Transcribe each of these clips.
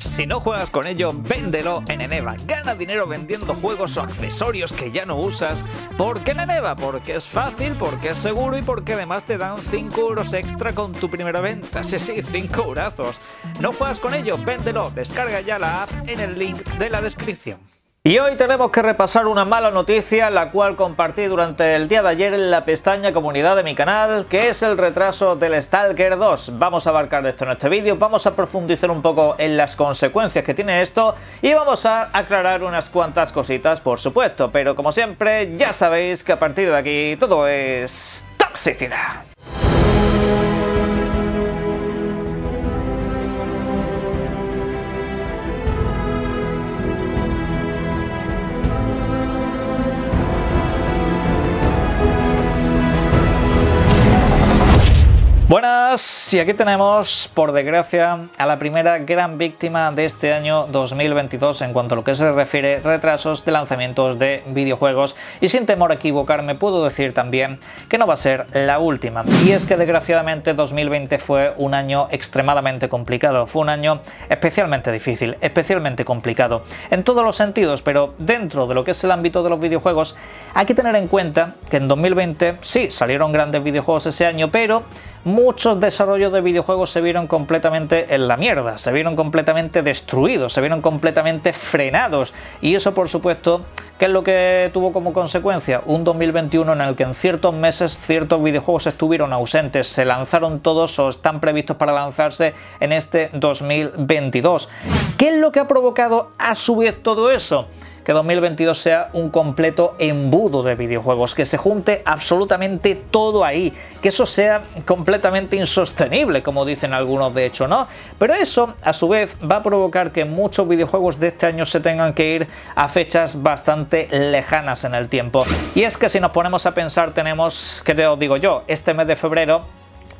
Si no juegas con ello, véndelo en Eneba. Gana dinero vendiendo juegos o accesorios que ya no usas. ¿Por qué en Eneba? Porque es fácil, porque es seguro y porque además te dan 5 euros extra con tu primera venta. Sí, 5 eurazos. ¿No juegas con ello? Véndelo. Descarga ya la app en el link de la descripción. Y hoy tenemos que repasar una mala noticia, la cual compartí durante el día de ayer en la pestaña comunidad de mi canal, que es el retraso del Stalker 2. Vamos a abarcar esto en este vídeo, vamos a profundizar un poco en las consecuencias que tiene esto y vamos a aclarar unas cuantas cositas, por supuesto. Pero como siempre, ya sabéis que a partir de aquí todo es toxicidad. Buenas, y aquí tenemos, por desgracia, a la primera gran víctima de este año 2022 en cuanto a lo que se refiere retrasos de lanzamientos de videojuegos, y sin temor a equivocarme puedo decir también que no va a ser la última. Y es que desgraciadamente 2020 fue un año extremadamente complicado, fue un año especialmente difícil, especialmente complicado en todos los sentidos, pero dentro de lo que es el ámbito de los videojuegos hay que tener en cuenta que en 2020 sí salieron grandes videojuegos ese año, pero muchos desarrollos de videojuegos se vieron completamente en la mierda, se vieron completamente destruidos, se vieron completamente frenados, y eso por supuesto, ¿qué es lo que tuvo como consecuencia? Un 2021 en el que en ciertos meses ciertos videojuegos estuvieron ausentes, se lanzaron todos o están previstos para lanzarse en este 2022. ¿Qué es lo que ha provocado a su vez todo eso? Que 2022 sea un completo embudo de videojuegos, que se junte absolutamente todo ahí, que eso sea completamente insostenible, como dicen algunos de hecho, ¿no? Pero eso, a su vez, va a provocar que muchos videojuegos de este año se tengan que ir a fechas bastante lejanas en el tiempo. Y es que si nos ponemos a pensar, tenemos, ¿qué te os digo yo? Este mes de febrero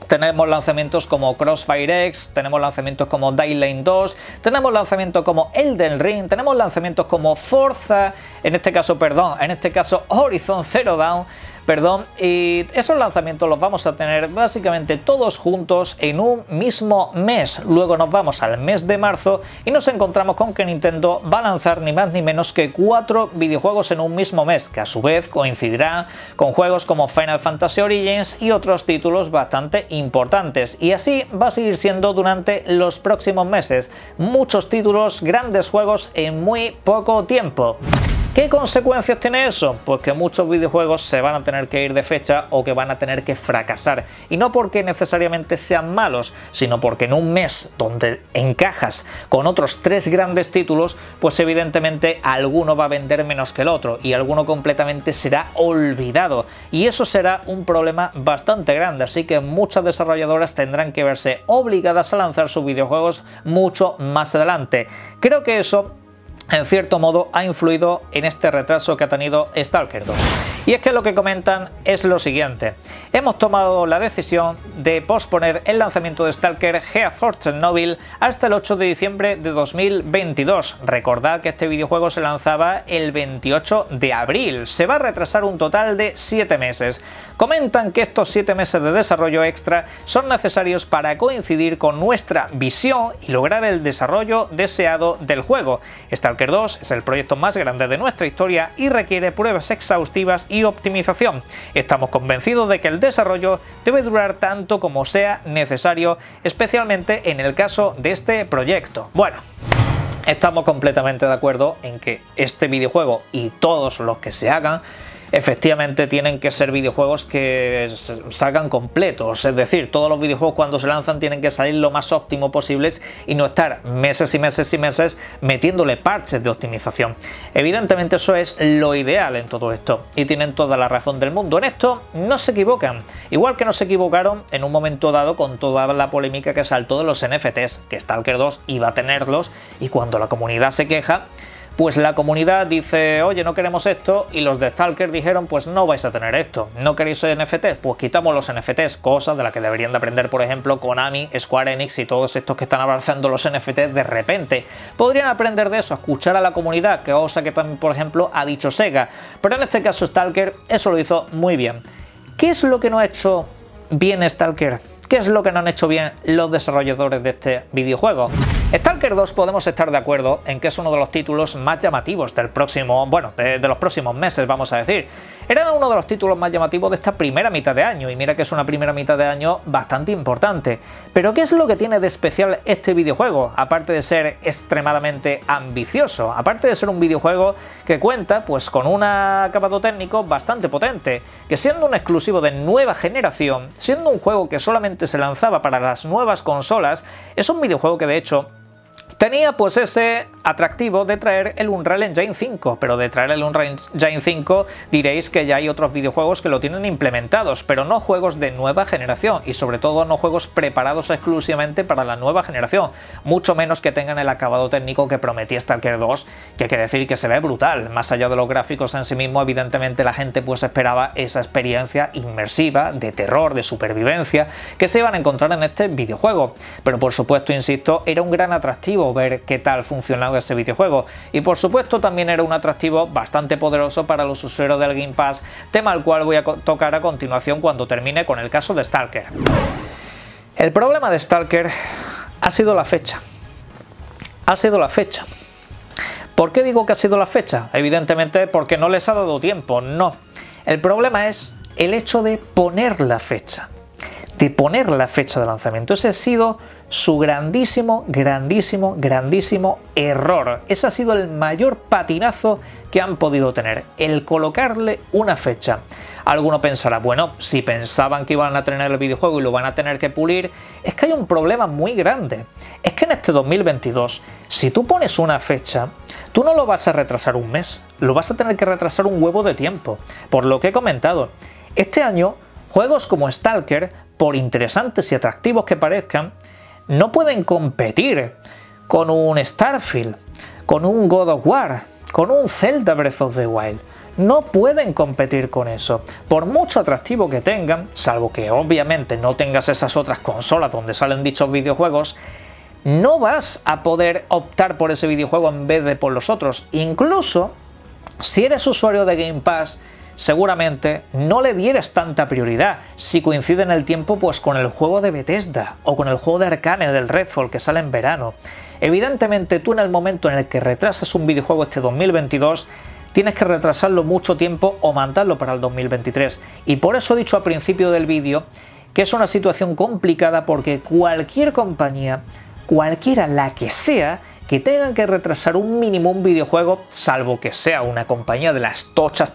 tenemos lanzamientos como Crossfire X, tenemos lanzamientos como Dying Light 2, tenemos lanzamientos como Elden Ring, tenemos lanzamientos como Forza, en este caso Horizon Zero Dawn, y esos lanzamientos los vamos a tener básicamente todos juntos en un mismo mes. Luego nos vamos al mes de marzo y nos encontramos con que Nintendo va a lanzar ni más ni menos que 4 videojuegos en un mismo mes, que a su vez coincidirá con juegos como Final Fantasy Origins y otros títulos bastante importantes. Y así va a seguir siendo durante los próximos meses. Muchos títulos, grandes juegos en muy poco tiempo. ¿Qué consecuencias tiene eso? Pues que muchos videojuegos se van a tener que ir de fecha o que van a tener que fracasar. Y no porque necesariamente sean malos, sino porque en un mes donde encajas con otros 3 grandes títulos, pues evidentemente alguno va a vender menos que el otro y alguno completamente será olvidado. Y eso será un problema bastante grande, así que muchas desarrolladoras tendrán que verse obligadas a lanzar sus videojuegos mucho más adelante. Creo que eso, en cierto modo, ha influido en este retraso que ha tenido Stalker 2. Y es que lo que comentan es lo siguiente: hemos tomado la decisión de posponer el lanzamiento de Stalker Gears Noble hasta el 8 de diciembre de 2022. Recordad que este videojuego se lanzaba el 28 de abril. Se va a retrasar un total de 7 meses. Comentan que estos 7 meses de desarrollo extra son necesarios para coincidir con nuestra visión y lograr el desarrollo deseado del juego. Stalker 2 es el proyecto más grande de nuestra historia y requiere pruebas exhaustivas y optimización. Estamos convencidos de que el desarrollo debe durar tanto como sea necesario, especialmente en el caso de este proyecto. Bueno, estamos completamente de acuerdo en que este videojuego y todos los que se hagan efectivamente tienen que ser videojuegos que salgan completos, es decir, todos los videojuegos cuando se lanzan tienen que salir lo más óptimo posibles y no estar meses y meses y meses metiéndole parches de optimización. Evidentemente eso es lo ideal en todo esto y tienen toda la razón del mundo. En esto no se equivocan, igual que no se equivocaron en un momento dado con toda la polémica que saltó de los NFTs, que Stalker 2 iba a tenerlos, y cuando la comunidad se queja, pues la comunidad dice, oye, no queremos esto, y los de Stalker dijeron, pues no vais a tener esto. ¿No queréis NFTs? Pues quitamos los NFTs, cosas de las que deberían de aprender, por ejemplo, Konami, Square Enix y todos estos que están avanzando los NFTs de repente. Podrían aprender de eso, escuchar a la comunidad, que cosa que también, por ejemplo, ha dicho Sega. Pero en este caso Stalker eso lo hizo muy bien. ¿Qué es lo que no ha hecho bien Stalker? ¿Qué es lo que no han hecho bien los desarrolladores de este videojuego? Stalker 2 podemos estar de acuerdo en que es uno de los títulos más llamativos del próximo, bueno, de los próximos meses, vamos a decir. Era uno de los títulos más llamativos de esta primera mitad de año, y mira que es una primera mitad de año bastante importante. Pero ¿qué es lo que tiene de especial este videojuego? Aparte de ser extremadamente ambicioso, aparte de ser un videojuego que cuenta pues con un acabado técnico bastante potente, que siendo un exclusivo de nueva generación, siendo un juego que solamente se lanzaba para las nuevas consolas, es un videojuego que de hecho tenía pues ese atractivo de traer el Unreal Engine 5, pero de traer el Unreal Engine 5 diréis que ya hay otros videojuegos que lo tienen implementados, pero no juegos de nueva generación y sobre todo no juegos preparados exclusivamente para la nueva generación, mucho menos que tengan el acabado técnico que prometía Stalker 2, que hay que decir que se ve brutal. Más allá de los gráficos en sí mismo, evidentemente la gente pues esperaba esa experiencia inmersiva, de terror, de supervivencia, que se iban a encontrar en este videojuego, pero por supuesto, insisto, era un gran atractivo ver qué tal funcionaba ese videojuego, y por supuesto también era un atractivo bastante poderoso para los usuarios del Game Pass, tema al cual voy a tocar a continuación cuando termine con el caso de Stalker. El problema de Stalker ha sido la fecha. Ha sido la fecha. ¿Por qué digo que ha sido la fecha? Evidentemente porque no les ha dado tiempo, no. El problema es el hecho de poner la fecha. De poner la fecha de lanzamiento. Ese ha sido su grandísimo error. Ese ha sido el mayor patinazo que han podido tener, el colocarle una fecha. Alguno pensará, bueno, si pensaban que iban a tener el videojuego y lo van a tener que pulir, es que hay un problema muy grande. Es que en este 2022, si tú pones una fecha, tú no lo vas a retrasar un mes, lo vas a tener que retrasar un huevo de tiempo. Por lo que he comentado, este año, juegos como Stalker, por interesantes y atractivos que parezcan, no pueden competir con un Starfield, con un God of War, con un Zelda Breath of the Wild. No pueden competir con eso. Por mucho atractivo que tengan, salvo que obviamente no tengas esas otras consolas donde salen dichos videojuegos, no vas a poder optar por ese videojuego en vez de por los otros. Incluso si eres usuario de Game Pass, seguramente no le dieras tanta prioridad si coincide en el tiempo pues con el juego de Bethesda o con el juego de Arcane del Redfall que sale en verano. Evidentemente tú en el momento en el que retrasas un videojuego este 2022 tienes que retrasarlo mucho tiempo o mandarlo para el 2023, y por eso he dicho al principio del vídeo que es una situación complicada porque cualquier compañía, cualquiera la que sea, que tengan que retrasar un mínimo un videojuego, salvo que sea una compañía de las tochas,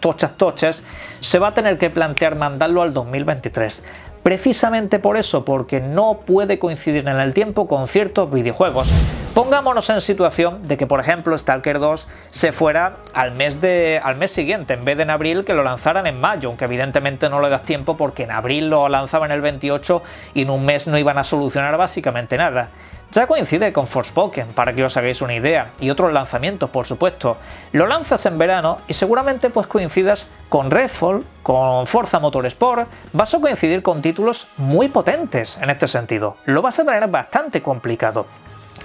se va a tener que plantear mandarlo al 2023. Precisamente por eso, porque no puede coincidir en el tiempo con ciertos videojuegos. Pongámonos en situación de que, por ejemplo, Stalker 2 se fuera al mes siguiente, en vez de en abril, que lo lanzaran en mayo, aunque evidentemente no le das tiempo porque en abril lo lanzaban el 28 y en un mes no iban a solucionar básicamente nada. Ya coincide con Forspoken, para que os hagáis una idea, y otros lanzamientos, por supuesto. Lo lanzas en verano y seguramente pues coincidas con Redfall, con Forza Motorsport, vas a coincidir con títulos muy potentes en este sentido. Lo vas a tener bastante complicado.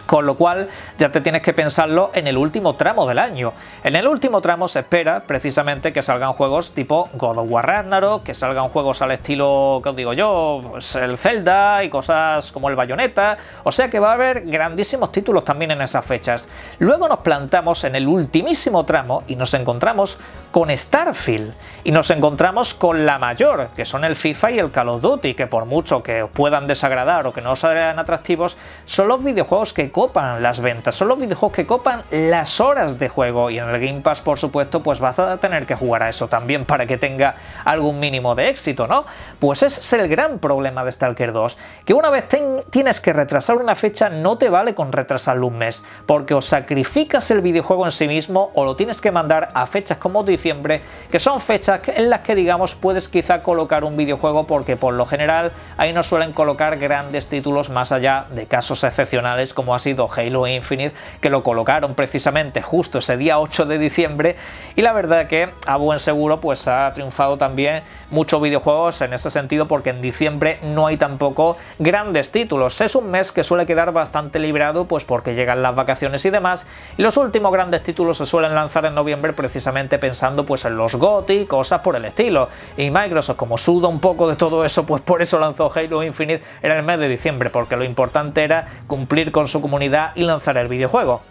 Con lo cual ya te tienes que pensarlo en el último tramo del año. En el último tramo se espera precisamente que salgan juegos tipo God of War Ragnarok, que salgan juegos al estilo, ¿qué os digo yo? Pues el Zelda y cosas como el Bayonetta, o sea que va a haber grandísimos títulos también en esas fechas. Luego nos plantamos en el ultimísimo tramo y nos encontramos con Starfield y nos encontramos con la mayor, que son el FIFA y el Call of Duty, que por mucho que os puedan desagradar o que no os sean atractivos, son los videojuegos que copan las ventas, son los videojuegos que copan las horas de juego, y en el Game Pass, por supuesto, pues vas a tener que jugar a eso también para que tenga algún mínimo de éxito, ¿no? Pues ese es el gran problema de Stalker 2, que una vez tienes que retrasar una fecha, no te vale con retrasarlo un mes, porque o sacrificas el videojuego en sí mismo o lo tienes que mandar a fechas como diciembre, que son fechas en las que, digamos, puedes quizá colocar un videojuego, porque por lo general ahí no suelen colocar grandes títulos más allá de casos excepcionales como ha sido Halo Infinite, que lo colocaron precisamente justo ese día 8 de diciembre, y la verdad que a buen seguro pues ha triunfado también muchos videojuegos en ese sentido, porque en diciembre no hay tampoco grandes títulos. Es un mes que suele quedar bastante librado pues porque llegan las vacaciones y demás, y los últimos grandes títulos se suelen lanzar en noviembre precisamente pensando pues en los GOTY, cosas por el estilo, y Microsoft, como suda un poco de todo eso, pues por eso lanzó Halo Infinite en el mes de diciembre, porque lo importante era cumplir con su comunicación comunidad y lanzar el videojuego.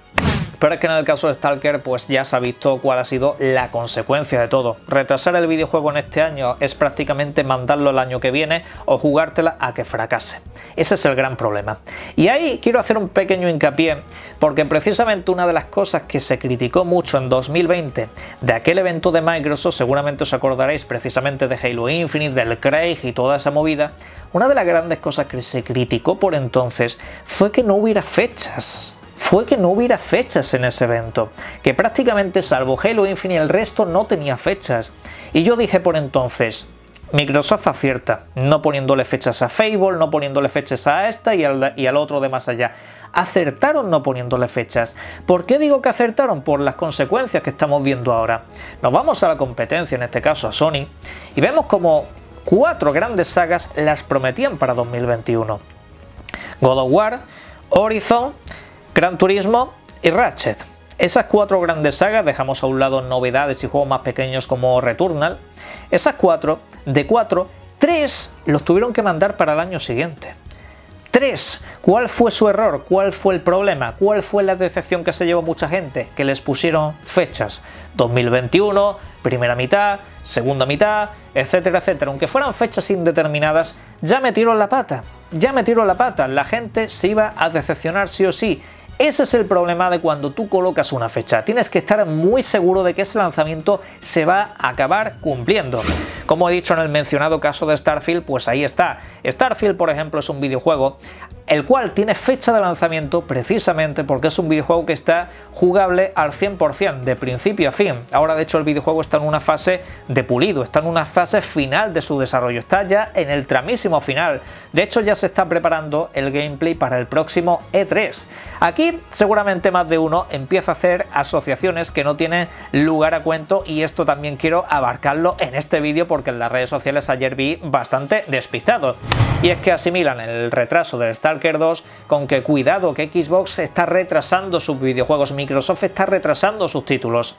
Pero es que en el caso de Stalker pues ya se ha visto cuál ha sido la consecuencia de todo. Retrasar el videojuego en este año es prácticamente mandarlo el año que viene o jugártela a que fracase. Ese es el gran problema. Y ahí quiero hacer un pequeño hincapié porque precisamente una de las cosas que se criticó mucho en 2020 de aquel evento de Microsoft, seguramente os acordaréis precisamente de Halo Infinite, del Craig y toda esa movida, una de las grandes cosas que se criticó por entonces fue que no hubiera fechas. Fue que no hubiera fechas en ese evento, que prácticamente salvo Halo Infinite el resto no tenía fechas. Y yo dije por entonces, Microsoft acierta, no poniéndole fechas a Fable, no poniéndole fechas a esta y al otro de más allá. Acertaron no poniéndole fechas. ¿Por qué digo que acertaron? Por las consecuencias que estamos viendo ahora. Nos vamos a la competencia, en este caso a Sony, y vemos como 4 grandes sagas las prometían para 2021. God of War, Horizon, Gran Turismo y Ratchet. Esas 4 grandes sagas, dejamos a un lado novedades y juegos más pequeños como Returnal, esas 4, de 4, 3 los tuvieron que mandar para el año siguiente. 3. ¿Cuál fue su error? ¿Cuál fue el problema? ¿Cuál fue la decepción que se llevó mucha gente? Que les pusieron fechas. 2021, primera mitad, segunda mitad, etcétera, etcétera. Aunque fueran fechas indeterminadas, ya metieron la pata. Ya metieron la pata. La gente se iba a decepcionar sí o sí. Ese es el problema de cuando tú colocas una fecha. Tienes que estar muy seguro de que ese lanzamiento se va a acabar cumpliendo. Como he dicho en el mencionado caso de Starfield, pues ahí está. Starfield, por ejemplo, es un videojuego el cual tiene fecha de lanzamiento precisamente porque es un videojuego que está jugable al 100%, de principio a fin. Ahora, de hecho, el videojuego está en una fase de pulido, está en una fase final de su desarrollo, está ya en el tramísimo final. De hecho, ya se está preparando el gameplay para el próximo E3. Aquí, seguramente más de uno empieza a hacer asociaciones que no tienen lugar a cuento y esto también quiero abarcarlo en este vídeo porque en las redes sociales ayer vi bastante despistado. Y es que asimilan el retraso del Stalker 2 con que cuidado que Xbox está retrasando sus videojuegos, Microsoft está retrasando sus títulos.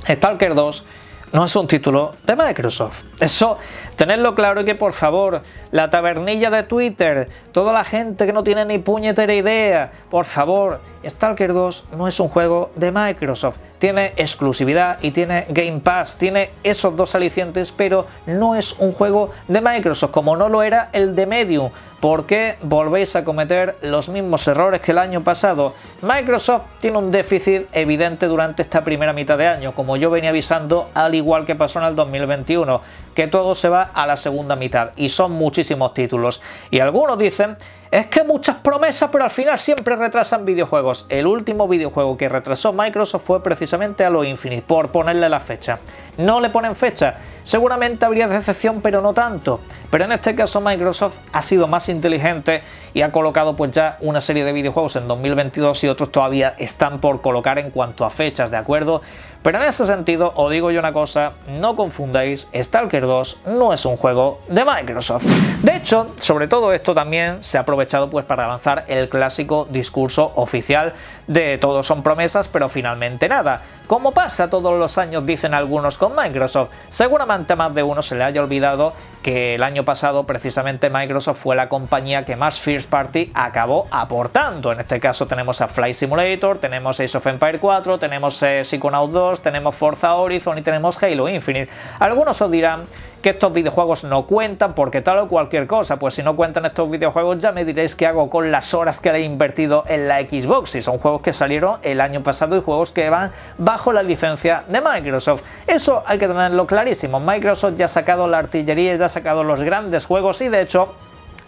Stalker 2 no es un título de Microsoft. Eso, tenedlo claro y que por favor, la tabernilla de Twitter, toda la gente que no tiene ni puñetera idea, por favor, Stalker 2 no es un juego de Microsoft. Tiene exclusividad y tiene Game Pass, tiene esos dos alicientes, pero no es un juego de Microsoft, como no lo era el de Medium. ¿Por qué volvéis a cometer los mismos errores que el año pasado? Microsoft tiene un déficit evidente durante esta primera mitad de año, como yo venía avisando, al igual que pasó en el 2021, que todo se va a la segunda mitad y son muchísimos títulos. Y algunos dicen, es que muchas promesas, pero al final siempre retrasan videojuegos. El último videojuego que retrasó Microsoft fue precisamente Halo Infinite, por ponerle la fecha. No le ponen fecha, seguramente habría decepción, pero no tanto. Pero en este caso Microsoft ha sido más inteligente y ha colocado pues ya una serie de videojuegos en 2022 y otros todavía están por colocar en cuanto a fechas, ¿de acuerdo? Pero en ese sentido, os digo yo una cosa, no confundáis, Stalker 2 no es un juego de Microsoft. De hecho, sobre todo esto también se ha aprovechado pues para lanzar el clásico discurso oficial de todos son promesas, pero finalmente nada. Como pasa todos los años, dicen algunos con Microsoft. Seguramente a más de uno se le haya olvidado que el año pasado precisamente Microsoft fue la compañía que más First Party acabó aportando. En este caso tenemos a Flight Simulator, tenemos Age of Empires 4, tenemos Psychonauts 2, tenemos Forza Horizon y tenemos Halo Infinite. Algunos os dirán que estos videojuegos no cuentan porque tal o cualquier cosa, pues si no cuentan estos videojuegos ya me diréis qué hago con las horas que he invertido en la Xbox, si son juegos que salieron el año pasado y juegos que van bajo la licencia de Microsoft. Eso hay que tenerlo clarísimo. Microsoft ya ha sacado la artillería, ya ha sacado los grandes juegos y de hecho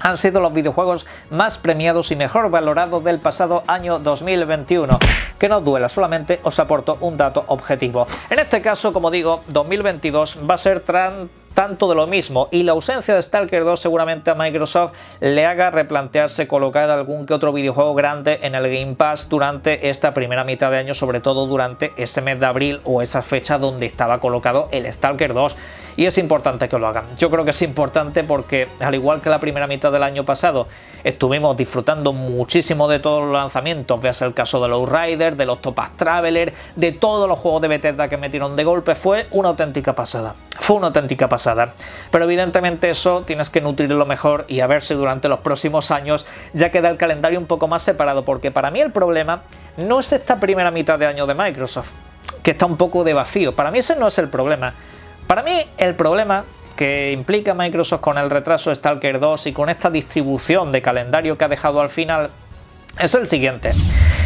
han sido los videojuegos más premiados y mejor valorados del pasado año 2021. Que no os duela, solamente os aporto un dato objetivo. En este caso, como digo, 2022 va a ser tanto de lo mismo y la ausencia de Stalker 2 seguramente a Microsoft le haga replantearse colocar algún que otro videojuego grande en el Game Pass durante esta primera mitad de año, sobre todo durante ese mes de abril o esa fecha donde estaba colocado el Stalker 2. Y es importante que lo hagan. Yo creo que es importante porque, al igual que la primera mitad del año pasado, estuvimos disfrutando muchísimo de todos los lanzamientos. Veas el caso de los Riders, de los Octopath Traveler, de todos los juegos de Bethesda que metieron de golpe. Fue una auténtica pasada. Fue una auténtica pasada. pasada. Pero evidentemente eso tienes que nutrirlo mejor y a ver si durante los próximos años ya queda el calendario un poco más separado, porque para mí el problema no es esta primera mitad de año de Microsoft, que está un poco de vacío. Para mí ese no es el problema. Para mí el problema que implica Microsoft con el retraso de Stalker 2 y con esta distribución de calendario que ha dejado al final es el siguiente.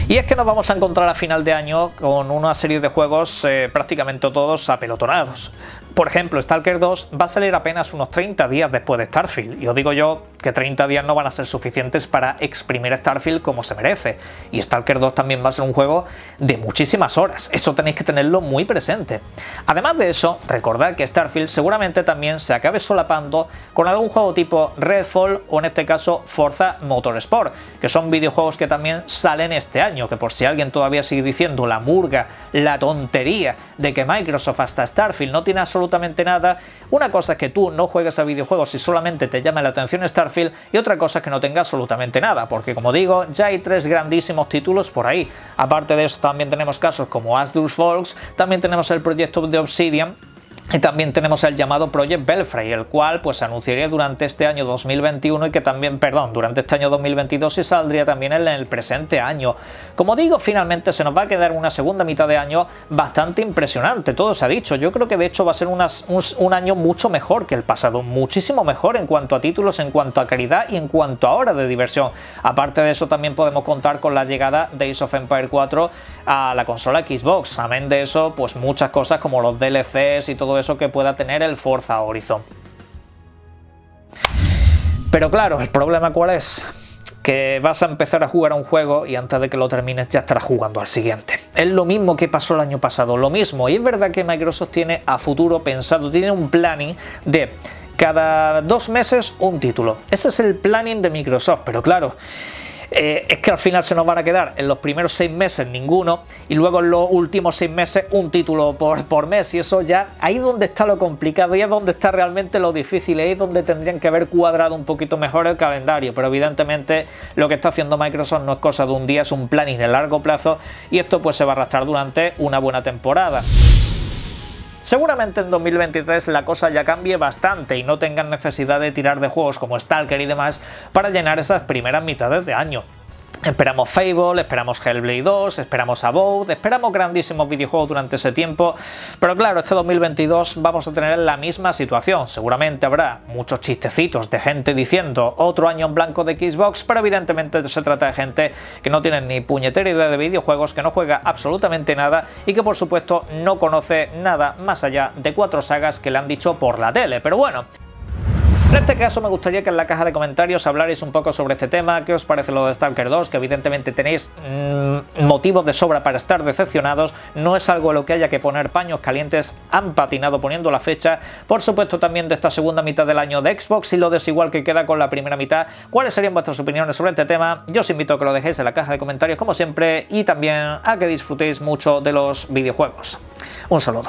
Y es que nos vamos a encontrar a final de año con una serie de juegos prácticamente todos apelotonados. Por ejemplo, Stalker 2 va a salir apenas unos 30 días después de Starfield, y os digo yo que 30 días no van a ser suficientes para exprimir Starfield como se merece, y Stalker 2 también va a ser un juego de muchísimas horas, eso tenéis que tenerlo muy presente. Además de eso, recordad que Starfield seguramente también se acabe solapando con algún juego tipo Redfall o en este caso Forza Motorsport, que son videojuegos que también salen este año, que por si alguien todavía sigue diciendo la murga, la tontería de que Microsoft hasta Starfield no tiene absolutamente nada, una cosa es que tú no juegues a videojuegos y solamente te llame la atención Starfield, y otra cosa es que no tenga absolutamente nada, porque como digo, ya hay 3 grandísimos títulos por ahí. Aparte de eso también tenemos casos como Asdur's Falls, también tenemos el proyecto de Obsidian, y también tenemos el llamado Project Belfry, el cual pues se anunciaría durante este año 2021 y que también, durante este año 2022 y saldría también en el presente año. Como digo, finalmente se nos va a quedar una segunda mitad de año bastante impresionante, todo se ha dicho. Yo creo que de hecho va a ser un año mucho mejor que el pasado, muchísimo mejor en cuanto a títulos, en cuanto a calidad y en cuanto a horas de diversión. Aparte de eso también podemos contar con la llegada de Age of Empires 4 a la consola Xbox. Amén de eso, pues muchas cosas como los DLCs y todo eso que pueda tener el Forza Horizon. Pero claro, el problema ¿cuál es? Que vas a empezar a jugar a un juego y antes de que lo termines ya estarás jugando al siguiente. Es lo mismo que pasó el año pasado, lo mismo. Y es verdad que Microsoft tiene a futuro pensado, tiene un planning de cada 2 meses un título. Ese es el planning de Microsoft, pero claro, es que al final se nos van a quedar en los primeros 6 meses ninguno y luego en los últimos 6 meses un título por mes, y eso ya ahí es donde está lo complicado y es donde está realmente lo difícil, ahí es donde tendrían que haber cuadrado un poquito mejor el calendario, pero evidentemente lo que está haciendo Microsoft no es cosa de un día, es un planning de largo plazo y esto pues se va a arrastrar durante una buena temporada. Seguramente en 2023 la cosa ya cambie bastante y no tengan necesidad de tirar de juegos como Stalker y demás para llenar esas primeras mitades de año. Esperamos Fable, esperamos Hellblade 2, esperamos Abode, esperamos grandísimos videojuegos durante ese tiempo, pero claro, este 2022 vamos a tener la misma situación. Seguramente habrá muchos chistecitos de gente diciendo otro año en blanco de Xbox, pero evidentemente se trata de gente que no tiene ni puñetera idea de videojuegos, que no juega absolutamente nada y que por supuesto no conoce nada más allá de 4 sagas que le han dicho por la tele, pero bueno. En este caso me gustaría que en la caja de comentarios hablarais un poco sobre este tema, qué os parece lo de Stalker 2, que evidentemente tenéis motivos de sobra para estar decepcionados, no es algo en lo que haya que poner paños calientes, han patinado poniendo la fecha, por supuesto también de esta segunda mitad del año de Xbox y lo desigual que queda con la primera mitad, cuáles serían vuestras opiniones sobre este tema, yo os invito a que lo dejéis en la caja de comentarios como siempre y también a que disfrutéis mucho de los videojuegos. Un saludo.